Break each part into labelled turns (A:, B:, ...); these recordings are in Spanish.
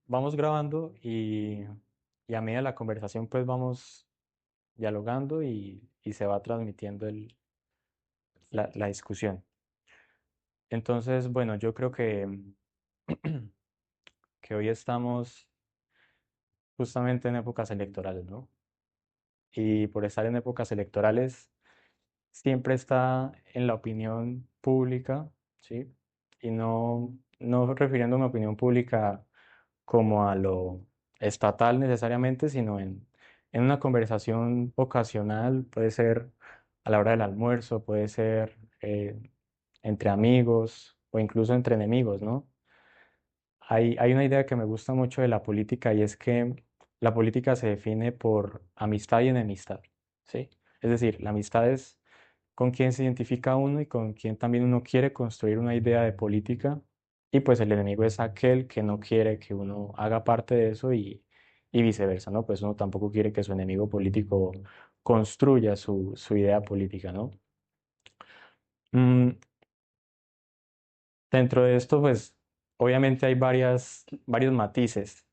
A: vamos grabando y a medida de la conversación pues vamos dialogando y se va transmitiendo la discusión. Entonces, bueno, yo creo que hoy estamos justamente en épocas electorales, ¿no? Y por estar en épocas electorales siempre está en la opinión pública, ¿sí? Y no refiriéndome a opinión pública como a lo estatal necesariamente, sino en una conversación ocasional, puede ser a la hora del almuerzo, puede ser entre amigos o incluso entre enemigos, ¿no? Hay una idea que me gusta mucho de la política y es que la política se define por amistad y enemistad, ¿sí? Es decir, la amistad es con quien se identifica uno y con quien también uno quiere construir una idea de política y pues el enemigo es aquel que no quiere que uno haga parte de eso y viceversa, ¿no? Pues uno tampoco quiere que su enemigo político construya su idea política, ¿no? Mm, Dentro de esto, pues obviamente hay varios matices.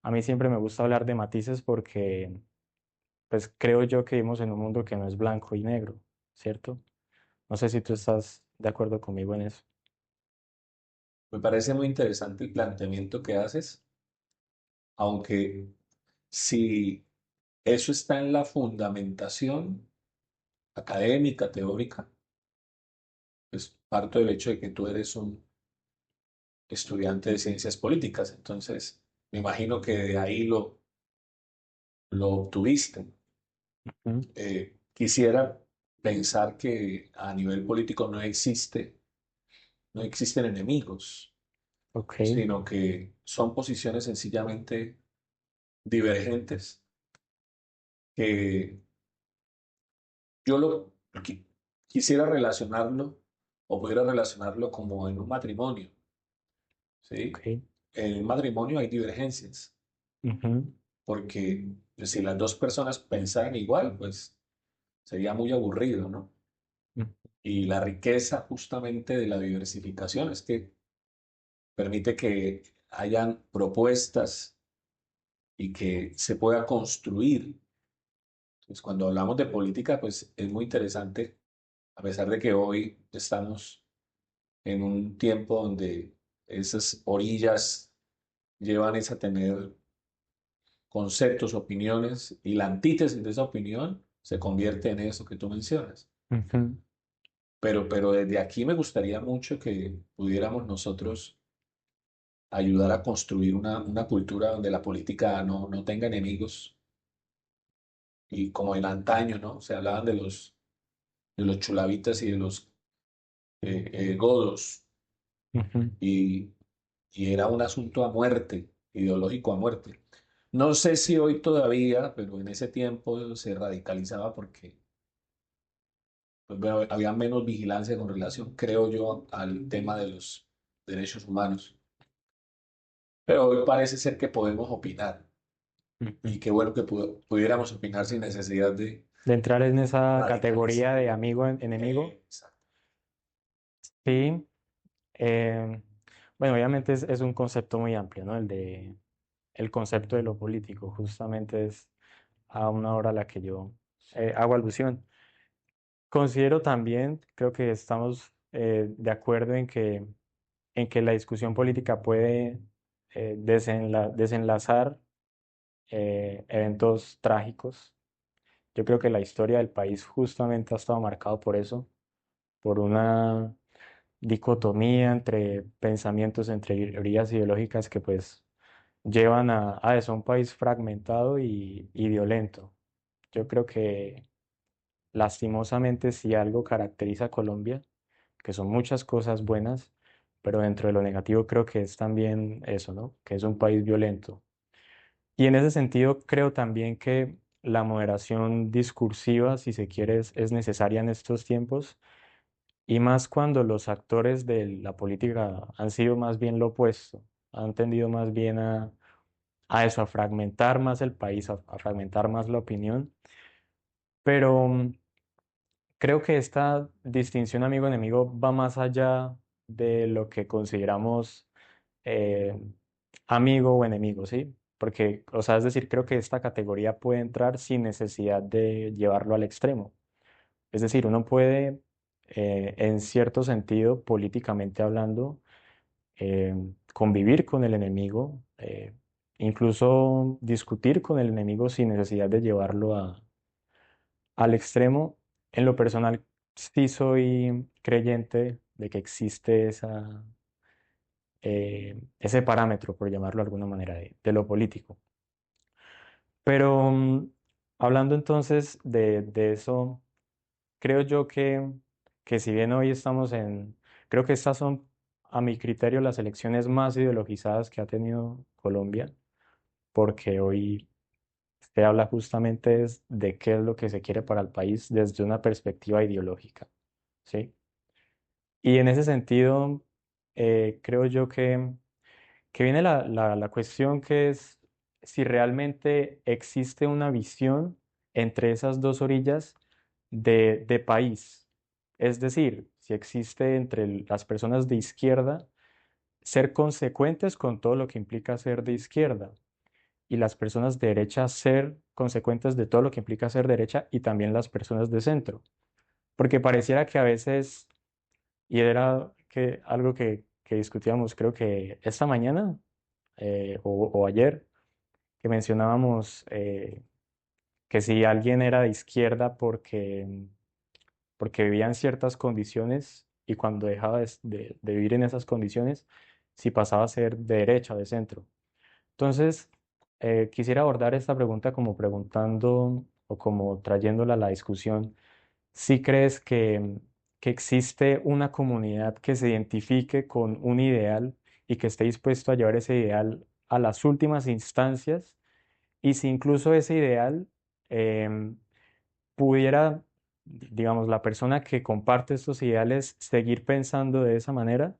A: A mí siempre me gusta hablar de matices porque pues creo yo que vivimos en un mundo que no es blanco y negro, ¿cierto? No sé si tú estás de acuerdo conmigo en eso.
B: Me parece muy interesante el planteamiento que haces, aunque si eso está en la fundamentación académica, teórica, pues parto del hecho de que tú eres un estudiante de ciencias políticas, entonces me imagino que de ahí lo obtuviste.
A: ¿Mm?
B: Quisiera pensar que a nivel político no existen enemigos,
A: Ok,
B: sino que son posiciones sencillamente divergentes que yo quisiera relacionarlo o pudiera relacionarlo como en un matrimonio, ¿sí?
A: ok.
B: En un matrimonio hay divergencias,
A: Ujú,
B: porque pues, si las dos personas pensaran igual, pues sería muy aburrido, ¿no?
A: mm,
B: Y la riqueza justamente de la diversificación es que permite que hayan propuestas y que se pueda construir. Pues cuando hablamos de política, pues es muy interesante, a pesar de que hoy estamos en un tiempo donde esas orillas llevan es a tener conceptos, opiniones, y la antítesis de esa opinión se convierte en eso que tú mencionas.
A: ujú.
B: Pero desde aquí me gustaría mucho que pudiéramos nosotros ayudar a construir una cultura donde la política no tenga enemigos y como en antaño, ¿no? Se hablaban de los chulavitas y de los godos
A: Ujú.
B: y, y era un asunto a muerte, ideológico a muerte. No sé si hoy todavía, pero en ese tiempo se radicalizaba porque pues, bueno, había menos vigilancia con relación, creo yo, al tema de los derechos humanos. Pero hoy parece ser que podemos opinar
A: Ujú.
B: y qué bueno que pudiéramos opinar sin necesidad de
A: De entrar en esa
B: radicalizar.
A: categoría de amigo enemigo,
B: Exacto.
A: sí. eh, bueno, obviamente es un concepto muy amplio, ¿no? El concepto de lo político, justamente es a una hora a la que yo hago alusión. Considero también, creo que estamos de acuerdo en que la discusión política puede desenlazar eventos trágicos. Yo creo que la historia del país justamente ha estado marcado por eso, por una dicotomía entre pensamientos, entre teorías ideológicas que pues llevan a eso, a un país fragmentado y violento. Yo creo que lastimosamente si algo caracteriza a Colombia, que son muchas cosas buenas, pero dentro de lo negativo creo que es también eso, ¿no? Que es un país violento. Y en ese sentido, creo también que la moderación discursiva, si se quiere, es necesaria en estos tiempos, y más cuando los actores de la política han sido más bien lo opuesto, han tendido más bien a eso, a fragmentar más el país, a fragmentar más la opinión. Pero creo que esta distinción amigo-enemigo va más allá de lo que consideramos eh, amigo o enemigo, ¿sí? Porque, o sea, es decir, creo que esta categoría puede entrar sin necesidad de llevarlo al extremo. Es decir, uno puede, en cierto sentido, políticamente hablando, eh, convivir con el enemigo, incluso discutir con el enemigo sin necesidad de llevarlo al extremo. En lo personal, sí soy creyente de que existe ese parámetro, por llamarlo de alguna manera, de lo político. Pero hablando entonces de eso, creo yo que si bien hoy estamos creo que estas son, a mi criterio, las elecciones más ideologizadas que ha tenido Colombia, porque hoy se habla justamente de qué es lo que se quiere para el país desde una perspectiva ideológica, ¿sí? Y en ese sentido, creo yo que viene la cuestión que es si realmente existe una visión entre esas dos orillas de país. Es decir, si existe entre las personas de izquierda ser consecuentes con todo lo que implica ser de izquierda y las personas de derecha ser consecuentes de todo lo que implica ser derecha y también las personas de centro. Porque pareciera que a veces, y era algo que discutíamos creo que esta mañana o ayer, que mencionábamos que si alguien era de izquierda porque vivía en ciertas condiciones y cuando dejaba de vivir en esas condiciones, si pasaba a ser de derecha o de centro. Entonces, quisiera abordar esta pregunta como preguntando o como trayéndola a la discusión. ¿Si crees que existe una comunidad que se identifique con un ideal y que esté dispuesto a llevar ese ideal a las últimas instancias? Y si incluso ese ideal em, pudiera, digamos, la persona que comparte estos ideales seguir pensando de esa manera,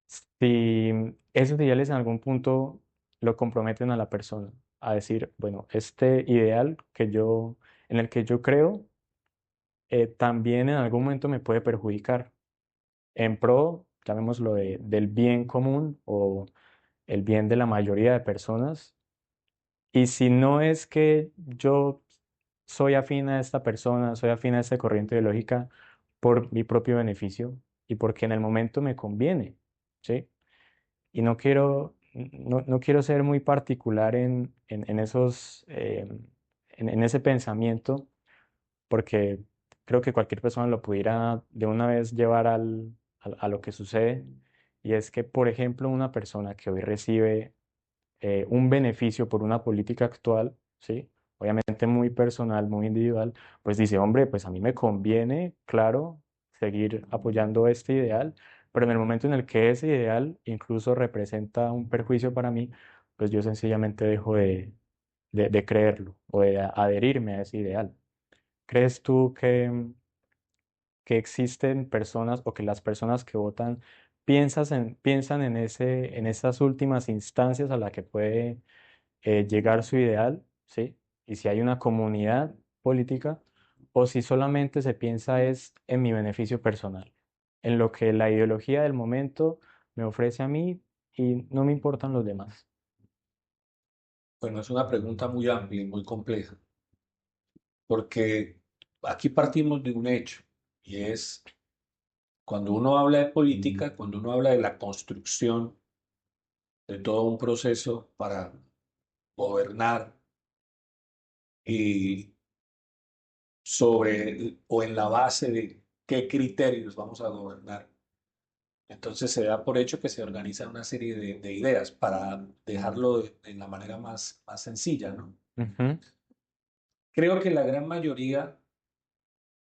A: si esos ideales en algún punto lo comprometen a la persona, a decir, bueno, este ideal en el que yo creo, también en algún momento me puede perjudicar en pro, llamémoslo, del bien común o el bien de la mayoría de personas. Y si no es que yo soy afín a esta persona, soy afín a esta corriente ideológica por mi propio beneficio y porque en el momento me conviene, ¿sí? Y no quiero ser muy particular en esos, en ese pensamiento, porque creo que cualquier persona lo pudiera de una vez llevar a lo que sucede. Y es que, por ejemplo, una persona que hoy recibe un beneficio por una política actual, ¿sí? Obviamente muy personal, muy individual, pues dice, hombre, pues a mí me conviene, claro, seguir apoyando este ideal, pero en el momento en el que ese ideal incluso representa un perjuicio para mí, pues yo sencillamente dejo de creerlo o de adherirme a ese ideal. ¿Crees tú que existen personas o que las personas que votan piensan en esas últimas instancias a la que puede llegar su ideal, ¿sí? Y si hay una comunidad política, o si solamente se piensa es en mi beneficio personal, en lo que la ideología del momento me ofrece a mí y no me importan los demás.
B: Bueno, es una pregunta muy amplia y muy compleja, porque aquí partimos de un hecho, y es cuando uno habla de política, cuando uno habla de la construcción de todo un proceso para gobernar y sobre o en la base de qué criterios vamos a gobernar. Entonces se da por hecho que se organiza una serie de ideas para dejarlo en la manera más sencilla, ¿no?
A: Ujú,
B: Creo que la gran mayoría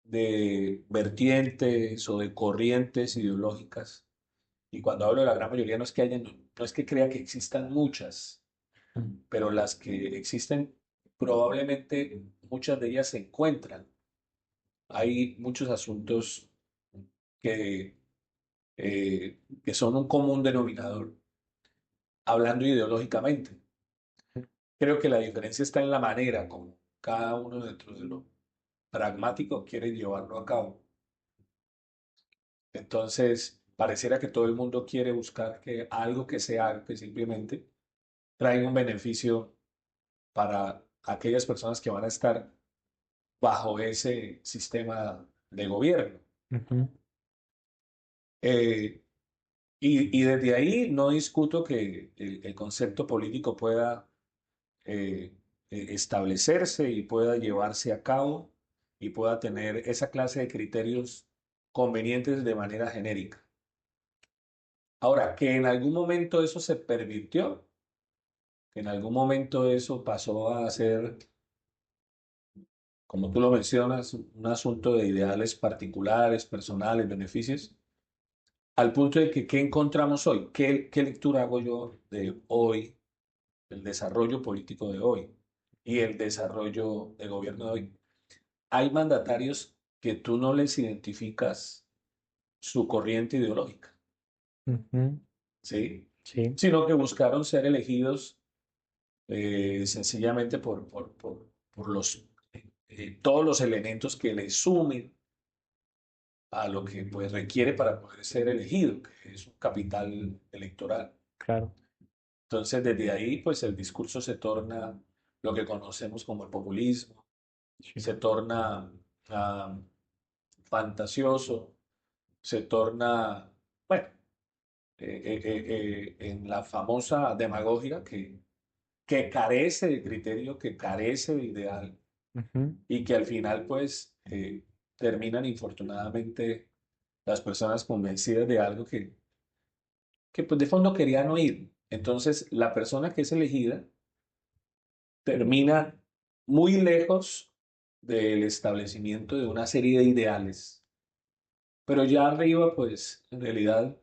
B: de vertientes o de corrientes ideológicas, y cuando hablo de la gran mayoría no es que crea que existan muchas, pero las que existen probablemente muchas de ellas se encuentran. Hay muchos asuntos que, que son un común denominador, hablando ideológicamente. Creo que la diferencia está en la manera como cada uno dentro de lo pragmático quiere llevarlo a cabo. Entonces, pareciera que todo el mundo quiere buscar que algo que se haga, que simplemente traiga un beneficio para aquellas personas que van a estar bajo ese sistema de gobierno.
A: Ujú,
B: Eh, y desde ahí no discuto que el concepto político pueda establecerse y pueda llevarse a cabo y pueda tener esa clase de criterios convenientes de manera genérica. Ahora, que en algún momento eso se pervirtió, que en algún momento eso pasó a ser, como tú lo mencionas, un asunto de ideales particulares, personales, beneficios, al punto de que, ¿qué encontramos hoy? ¿Qué lectura hago yo de hoy, del desarrollo político de hoy y el desarrollo del gobierno de hoy? Hay mandatarios que tú no les identificas su corriente ideológica,
A: ujú,
B: ¿sí?
A: sí,
B: Sino que buscaron ser elegidos sencillamente por todos los elementos que le sumen a lo que pues, requiere para poder ser elegido, que es un capital electoral.
A: claro.
B: Entonces, desde ahí, pues el discurso se torna lo que conocemos como el populismo,
A: Sí.
B: se torna ah, fantasioso, se torna, bueno, en la famosa demagogia que carece de criterio, que carece de ideal
A: Ujú,
B: y que al final pues terminan infortunadamente las personas convencidas de algo que pues de fondo querían oír. Entonces la persona que es elegida termina muy lejos del establecimiento de una serie de ideales, pero ya arriba pues en realidad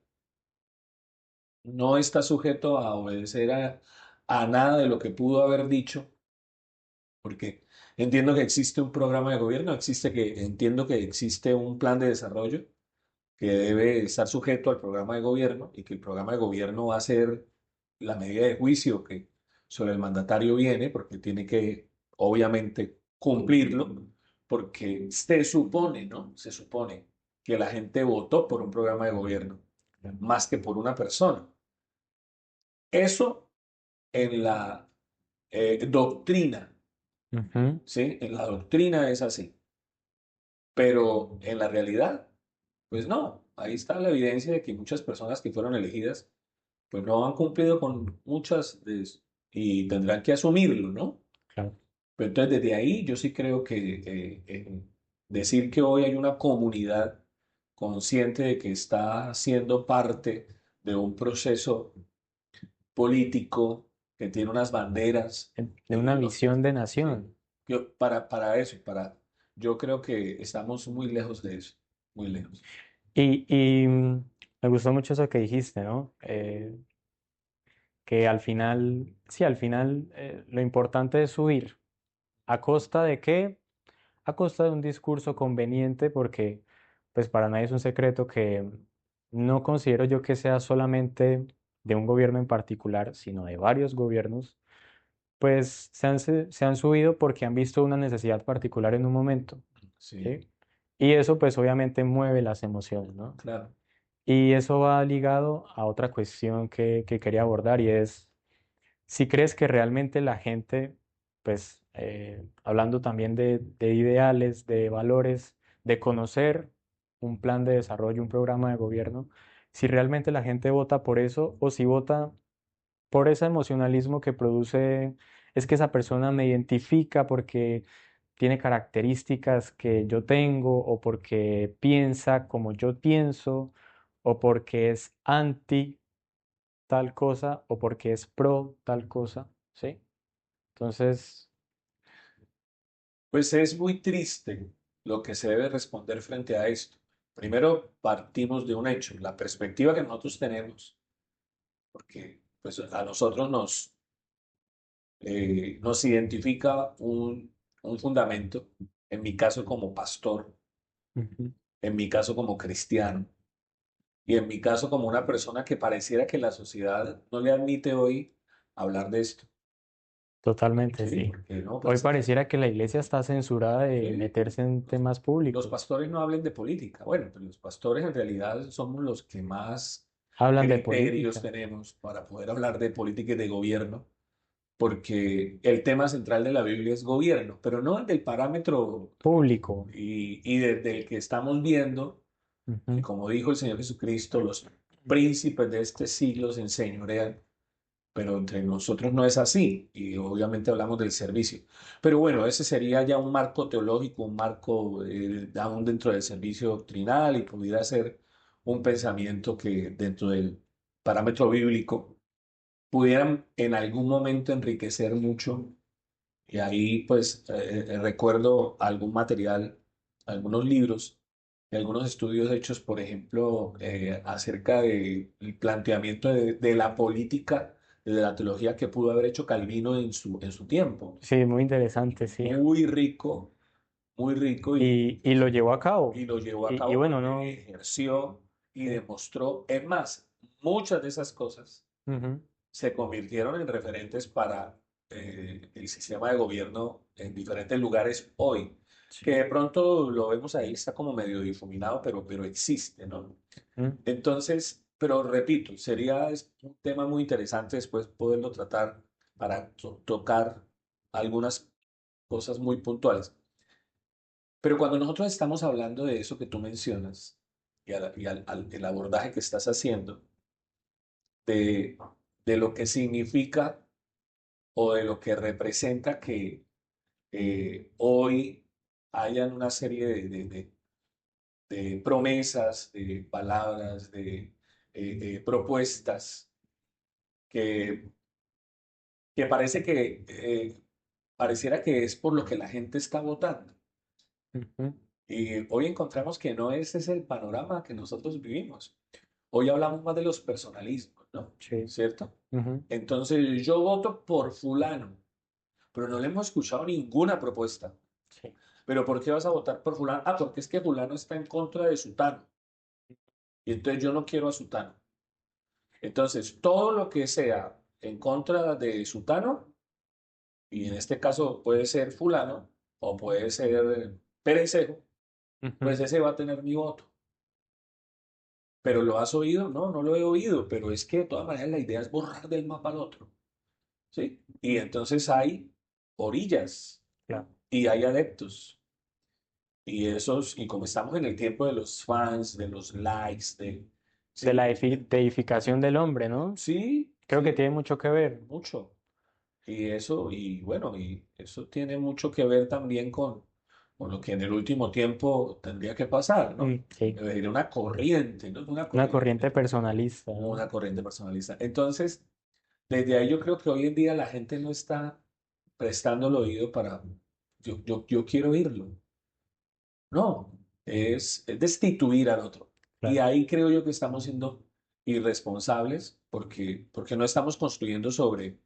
B: no está sujeto a obedecer a nada de lo que pudo haber dicho, porque entiendo que existe un programa de gobierno, entiendo que existe un plan de desarrollo que debe estar sujeto al programa de gobierno y que el programa de gobierno va a ser la medida de juicio que sobre el mandatario viene, porque tiene que, obviamente, cumplirlo, porque se supone, ¿no? Se supone que la gente votó por un programa de gobierno, más que por una persona. Eso en la doctrina,
A: ujú,
B: ¿sí? En la doctrina es así, pero en la realidad, pues no. Ahí está la evidencia de que muchas personas que fueron elegidas, pues no han cumplido con muchas de y tendrán que asumirlo, ¿no?
A: claro.
B: Pero entonces desde ahí yo sí creo que decir que hoy hay una comunidad consciente de que está siendo parte de un proceso político que tiene unas banderas,
A: De una
B: lo-
A: visión de
B: sí,
A: nación.
B: para eso, yo creo que estamos muy lejos de eso, muy lejos.
A: Y me gustó mucho eso que dijiste, ¿no? Que al final, sí, al final lo importante es subir. ¿A costa de qué? A costa de un discurso conveniente, porque pues para nadie es un secreto que no considero yo que sea solamente de un gobierno en particular, sino de varios gobiernos, pues se han subido porque han visto una necesidad particular en un momento,
B: Sí,
A: ¿sí? Y eso pues obviamente mueve las emociones, ¿no?
B: claro.
A: Y eso va ligado a otra cuestión que quería abordar y es si crees que realmente la gente, pues hablando también de ideales, de valores, de conocer un plan de desarrollo, un programa de gobierno, si realmente la gente vota por eso o si vota por ese emocionalismo que produce, es que esa persona me identifica porque tiene características que yo tengo o porque piensa como yo pienso o porque es anti tal cosa o porque es pro tal cosa, ¿sí? Entonces,
B: Pues es muy triste lo que se debe responder frente a esto. Primero partimos de un hecho, la perspectiva que nosotros tenemos, porque pues a nosotros nos identifica un fundamento, en mi caso como pastor,
A: ujú,
B: en mi caso como cristiano y en mi caso como una persona que pareciera que la sociedad no le admite hoy hablar de esto.
A: Totalmente,
B: Sí,
A: sí.
B: porque no puede
A: Hoy
B: ser.
A: pareciera que la iglesia está censurada de
B: Sí,
A: meterse en temas
B: los
A: públicos.
B: pastores no hablen de política. Bueno, pero los pastores en realidad somos los que más
A: Hablan de
B: criterios
A: política,
B: tenemos para poder hablar de política y de gobierno, porque el tema central de la Biblia es gobierno, pero no el del parámetro
A: público.
B: y desde el que estamos viendo, que
A: Ujú.
B: como dijo el Señor Jesucristo, los príncipes de este siglo se enseñorean, pero entre nosotros no es así, y obviamente hablamos del servicio. Pero bueno, ese sería ya un marco teológico, un marco aún dentro del servicio doctrinal y pudiera ser un pensamiento que dentro del parámetro bíblico pudieran en algún momento enriquecer mucho. Y ahí pues recuerdo algún material, algunos libros y algunos estudios hechos, por ejemplo, acerca del planteamiento de la política, de la teología que pudo haber hecho Calvino en su tiempo.
A: Sí, muy interesante, sí.
B: Muy rico, muy rico
A: Y lo llevó a cabo.
B: y lo llevó a
A: Y
B: cabo
A: bueno,
B: porque
A: no.
B: ejerció y
A: Sí.
B: demostró. Es más, muchas de esas cosas
A: Ujú.
B: se convirtieron en referentes para el sistema de gobierno en diferentes lugares hoy, que
A: Sí.
B: de pronto lo vemos ahí, está como medio difuminado, pero existe, ¿no?
A: Mm.
B: Entonces, pero repito, sería un tema muy interesante después poderlo tratar para tocar algunas cosas muy puntuales. Pero cuando nosotros estamos hablando de eso que tú mencionas el abordaje que estás haciendo, de, de lo que significa o de lo que representa que hoy hayan una serie de promesas, de palabras, de propuestas que, que parece que pareciera que es por lo que la gente está votando.
A: Ujú.
B: Y hoy encontramos que no ese es el panorama que nosotros vivimos. Hoy hablamos más de los personalismos, ¿no?
A: Sí.
B: ¿Cierto?
A: Ujú.
B: Entonces yo voto por fulano, pero no le hemos escuchado ninguna propuesta.
A: Sí.
B: ¿Pero por qué vas a votar por fulano? Ah, porque es que fulano está en contra de Sutano. Y entonces yo no quiero a Sutano. Entonces, todo lo que sea en contra de Sutano, y en este caso puede ser fulano o puede ser Perencejo,
A: Ujú.
B: pues ese va a tener mi voto. ¿Pero lo has oído? No, no lo he oído, pero es que de todas maneras la idea es borrar del mapa al otro, ¿sí? Y entonces hay orillas
A: Claro.
B: y hay adeptos. Y esos, y como estamos en el tiempo de los fans, de los likes,
A: De la
B: sí,
A: deificación del hombre, ¿no?
B: sí,
A: Creo que
B: sí,
A: tiene mucho que ver.
B: mucho. Y eso, y bueno, y eso tiene mucho que ver también con lo que en el último tiempo tendría que pasar, ¿no?
A: Sí.
B: De una corriente, ¿no? Una
A: Una
B: corriente,
A: corriente personalista, ¿no?
B: una corriente personalista. Entonces, desde ahí yo creo que hoy en día la gente no está prestando el oído para, yo quiero oírlo. No, es destituir al otro. Y
A: Claro.
B: ahí creo yo que estamos siendo irresponsables porque no estamos construyendo sobre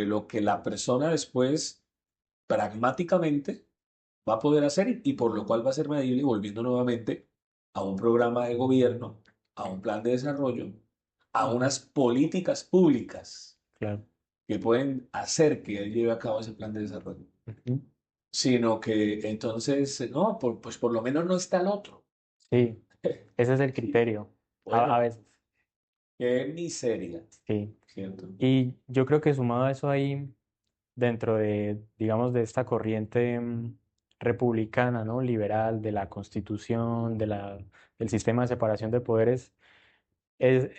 B: lo que la persona después pragmáticamente va a poder hacer y por lo cual va a ser medible, volviendo nuevamente a un programa de gobierno, a un plan de desarrollo, a
A: Ujú.
B: unas políticas públicas
A: Claro.
B: que pueden hacer que él lleve a cabo ese plan de desarrollo.
A: Ujú.
B: Sino que entonces, no, pues por lo menos no está el otro.
A: Sí, ese es el criterio. A
B: Bueno,
A: veces,
B: qué miseria,
A: sí.
B: ¿cierto?
A: Y yo creo que sumado a eso ahí, dentro de, digamos, de esta corriente republicana, ¿no? Liberal, de la Constitución, del sistema de separación de poderes, es,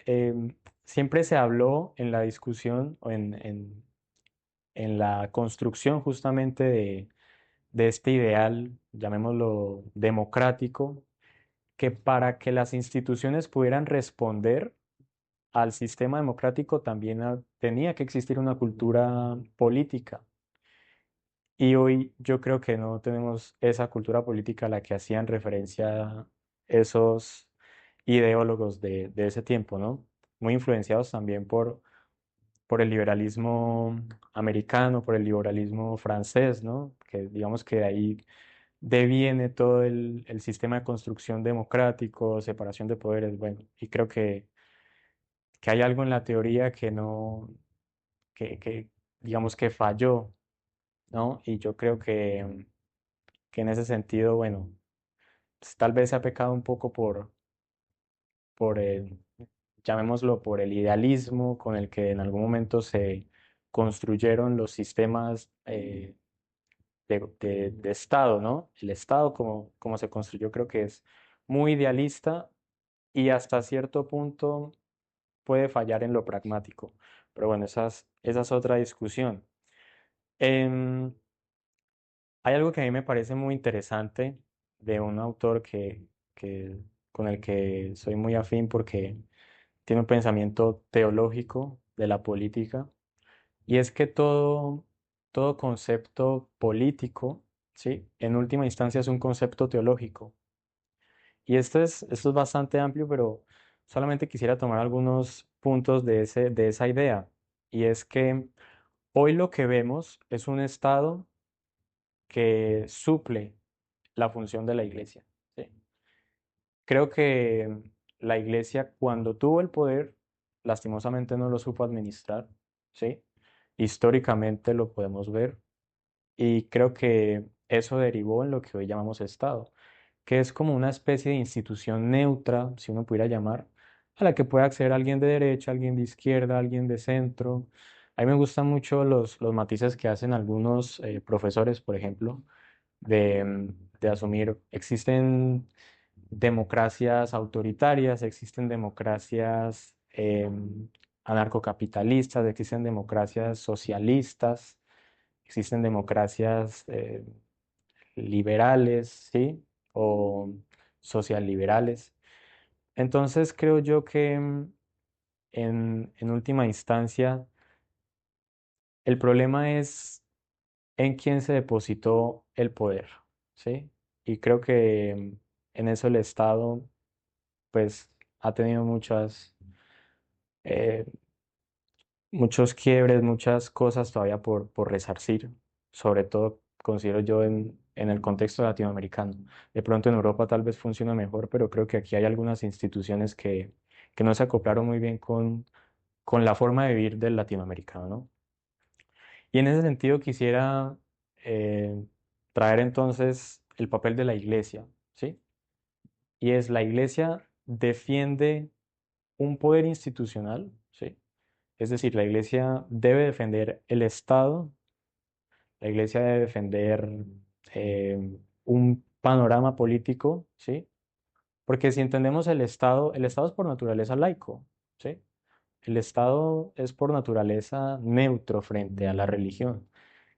A: siempre se habló en la discusión o en la construcción justamente de este ideal, llamémoslo democrático, que para que las instituciones pudieran responder al sistema democrático también tenía que existir una cultura política. Y hoy yo creo que no tenemos esa cultura política a la que hacían referencia esos ideólogos de ese tiempo, ¿no? Muy influenciados también por el liberalismo americano, por el liberalismo francés, ¿no? Que digamos que de ahí deviene todo el sistema de construcción democrático, separación de poderes, bueno, y creo que hay algo en la teoría que no, que digamos que falló, ¿no? Y yo creo que en ese sentido, bueno, pues, tal vez se ha pecado un poco por el, llamémoslo, por el idealismo con el que en algún momento se construyeron los sistemas de Estado, ¿no? El Estado como se construyó creo que es muy idealista y hasta cierto punto puede fallar en lo pragmático. Pero bueno, esa es otra discusión. Em, Hay algo que a mí me parece muy interesante de un autor que- con el que soy muy afín porque tiene un pensamiento teológico de la política, y es que todo concepto político, ¿sí? En última instancia es un concepto teológico. Y esto es bastante amplio, pero solamente quisiera tomar algunos puntos de esa idea. Y es que hoy lo que vemos es un Estado que suple la función de la iglesia. ¿Sí? Creo que la iglesia cuando tuvo el poder, lastimosamente no lo supo administrar, ¿sí? Históricamente lo podemos ver y creo que eso derivó en lo que hoy llamamos Estado, que es como una especie de institución neutra, si uno pudiera llamar, a la que puede acceder alguien de derecha, alguien de izquierda, alguien de centro. A mí me gustan mucho los matices que hacen algunos profesores, por ejemplo, de asumir, existen democracias autoritarias, existen democracias anarcocapitalistas, existen democracias socialistas, existen democracias liberales, ¿sí? O socialliberales. Entonces creo yo que en última instancia el problema es en quién se depositó el poder, ¿sí? Y creo que en eso el Estado, pues, ha tenido eh, muchos quiebres, muchas cosas todavía por resarcir, sobre todo considero yo en el contexto latinoamericano. De pronto en Europa tal vez funciona mejor, pero creo que aquí hay algunas instituciones que no se acoplaron muy bien con la forma de vivir del latinoamericano, ¿no? Y en ese sentido quisiera eh, traer entonces el papel de la iglesia, ¿sí? Y es la iglesia defiende un poder institucional, ¿sí? Es decir, la iglesia debe defender el Estado, la iglesia debe defender un panorama político, ¿sí? Porque si entendemos el Estado es por naturaleza laico, ¿sí? El Estado es por naturaleza neutro frente a la religión,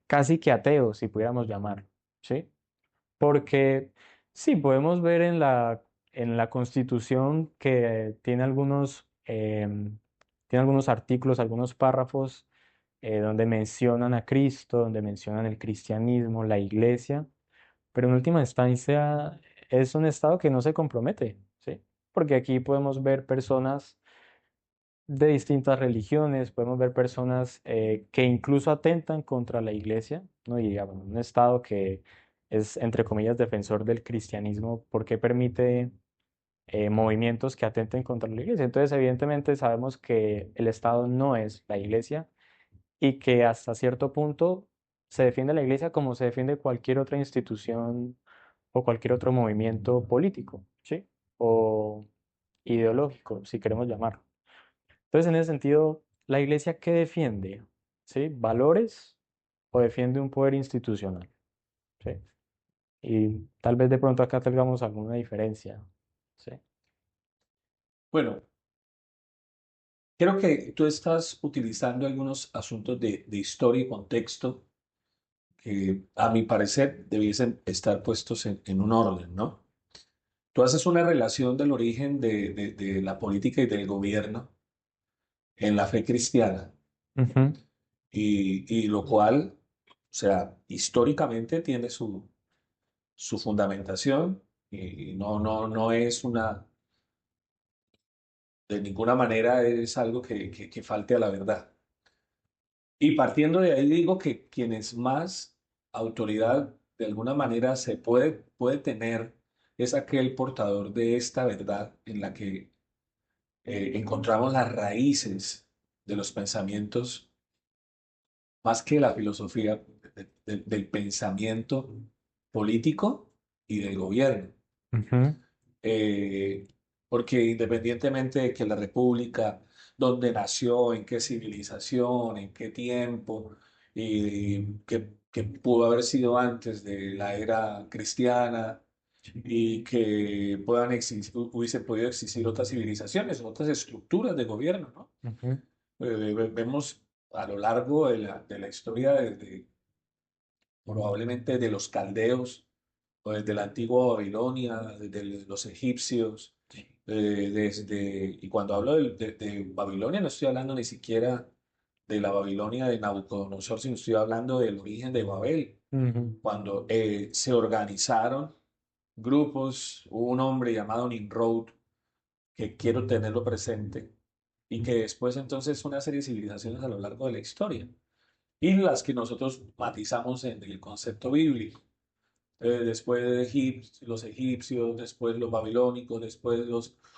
A: casi que ateo, si pudiéramos llamar, ¿sí? Porque sí, podemos ver en la Constitución que tiene algunos artículos, algunos párrafos donde mencionan a Cristo, donde mencionan el cristianismo, la iglesia, pero en última instancia es un Estado que no se compromete, ¿sí? Porque aquí podemos ver personas de distintas religiones, podemos ver personas que incluso atentan contra la iglesia, ¿no? Y bueno, un Estado que es, entre comillas, defensor del cristianismo, ¿por qué permite movimientos que atenten contra la iglesia? Entonces, evidentemente sabemos que el Estado no es la iglesia y que hasta cierto punto se defiende la iglesia como se defiende cualquier otra institución o cualquier otro movimiento político, ¿sí? O ideológico, si queremos llamarlo. Entonces, en ese sentido, ¿la iglesia qué defiende? ¿Sí? ¿Valores o defiende un poder institucional? ¿Sí? Y tal vez de pronto acá tengamos alguna diferencia. ¿Sí?
B: Bueno, creo que tú estás utilizando algunos asuntos de historia y contexto que a mi parecer debiesen estar puestos en un orden, ¿no? Tú haces una relación del origen de la política y del gobierno en la fe cristiana
A: Ujú.
B: y lo cual, o sea, históricamente tiene su fundamentación y no es de ninguna manera es algo que falte a la verdad. Y partiendo de ahí digo que quienes más autoridad de alguna manera puede tener es aquel portador de esta verdad en la que encontramos las raíces de los pensamientos más que la filosofía del pensamiento político y del gobierno.
A: Ujú,
B: Eh, Porque independientemente de que la República, dónde nació, en qué civilización, en qué tiempo, y que pudo haber sido antes de la era cristiana, y que hubiese podido existir otras civilizaciones, otras estructuras de gobierno, ¿no?
A: ujú,
B: Vemos a lo largo de la historia, desde probablemente de los caldeos, o desde la antigua Babilonia, desde los egipcios, y cuando hablo de Babilonia no estoy hablando ni siquiera de la Babilonia de Nabucodonosor, sino estoy hablando del origen de Babel,
A: ujú,
B: cuando se organizaron grupos, hubo un hombre llamado Nimrod, que quiero tenerlo presente, y que después entonces una serie de civilizaciones a lo largo de la historia, y las que nosotros matizamos en el concepto bíblico. Después de los egipcios, después los babilónicos, después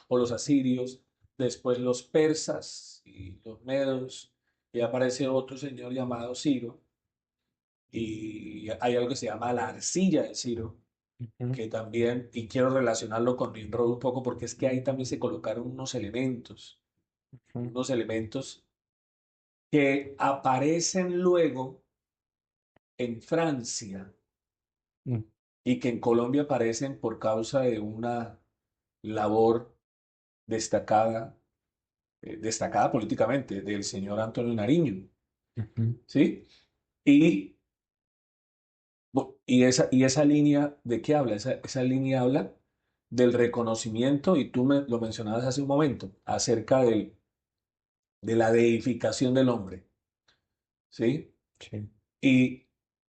B: o los asirios, después los persas y los medos, y aparece otro señor llamado Ciro, y hay algo que se llama la arcilla de Ciro,
A: ujú,
B: que también, y quiero relacionarlo con Nimrod un poco, porque es que ahí también se colocaron
A: ujú,
B: unos elementos que aparecen luego en Francia
A: ujú,
B: y que en Colombia aparecen por causa de una labor destacada, destacada políticamente del señor Antonio Nariño,
A: ujú.
B: ¿sí? Y, y esa línea, ¿de qué habla? Esa línea habla del reconocimiento, y tú me lo mencionabas hace un momento, acerca de la deificación del hombre, ¿sí?
A: Sí.
B: Y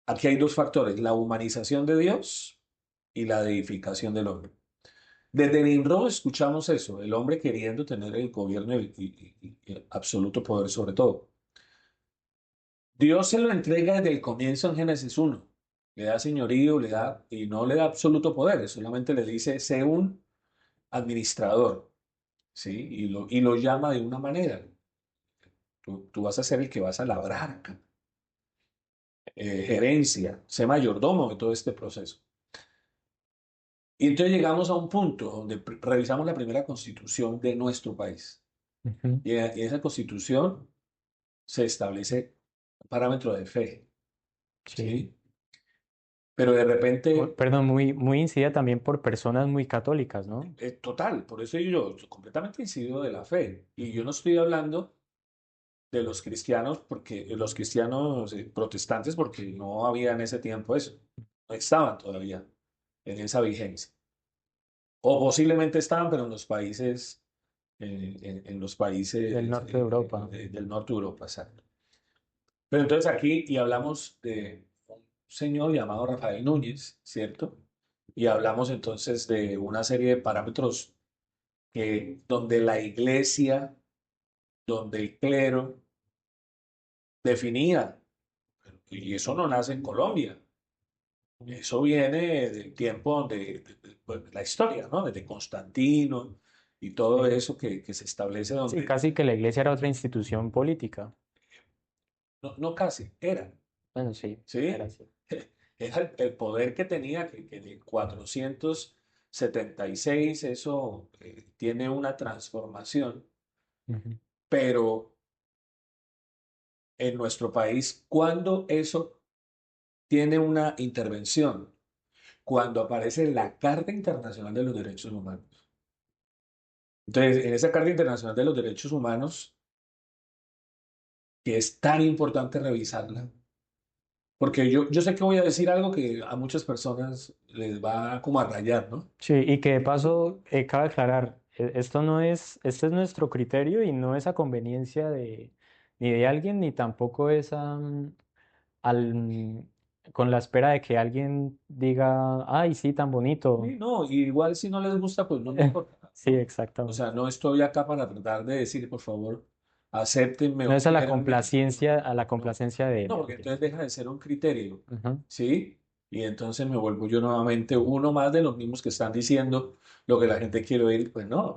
B: aquí hay dos factores, la humanización de Dios y la deificación del hombre. Desde Nimrod escuchamos eso, el hombre queriendo tener el gobierno y absoluto poder sobre todo. Dios se lo entrega desde el comienzo en Génesis 1. Le da señorío, y no le da absoluto poder, solamente le dice, sé un administrador, ¿sí? Y lo llama de una manera. Tú vas a ser el que vas a labrar acá. Gerencia, sé mayordomo de todo este proceso. Y entonces llegamos a un punto donde revisamos la primera constitución de nuestro país.
A: Ujú.
B: Y en esa constitución se establece un parámetro de fe,
A: Sí.
B: ¿sí? Pero de repente,
A: Perdón, muy incidida también por personas muy católicas, ¿no?
B: total, por eso yo completamente incido de la fe. Y yo no estoy hablando de los cristianos, porque los cristianos protestantes, porque no había en ese tiempo eso, no estaban todavía en esa vigencia. O posiblemente estaban, pero en los países, en los
A: Del
B: países
A: norte de Europa.
B: del norte de Europa, exacto. Pero entonces aquí, y hablamos de un señor llamado Rafael Núñez, ¿cierto? Y hablamos entonces de una serie de parámetros donde la iglesia, donde el clero definía, y eso no nace en Colombia, eso viene del tiempo pues, la historia, ¿no? Desde Constantino y todo
A: Sí.
B: eso que se establece
A: Sí,
B: donde,
A: casi que la iglesia era otra institución política.
B: no, no casi, era,
A: Bueno, sí, era
B: ¿sí?
A: así.
B: Era el poder que tenía, que de 476 eso tiene una transformación,
A: Ujú.
B: pero en nuestro país, ¿cuándo eso tiene una intervención? Cuando aparece la Carta Internacional de los Derechos Humanos. Entonces, en esa Carta Internacional de los Derechos Humanos, que es tan importante revisarla, porque yo sé que voy a decir algo que a muchas personas les va como a rayar, ¿no?
A: Sí, y que de paso, cabe aclarar, esto no es, este es nuestro criterio y no es a conveniencia de ni de alguien, ni tampoco es al, con la espera de que alguien diga, ay, sí, tan bonito.
B: Sí, no, y igual si no les gusta, pues no me importa,
A: Sí,
B: ¿no? O
A: exactamente.
B: sea, no estoy acá para tratar de decir, por favor, acéptenme
A: No
B: o
A: es
B: quiéranme.
A: a la
B: No,
A: complacencia de
B: no, porque
A: nadie.
B: entonces deja de ser un criterio,
A: Ujú.
B: ¿sí? Y entonces me vuelvo yo nuevamente uno más de los mismos que están diciendo lo que la gente quiere oír. Pues no,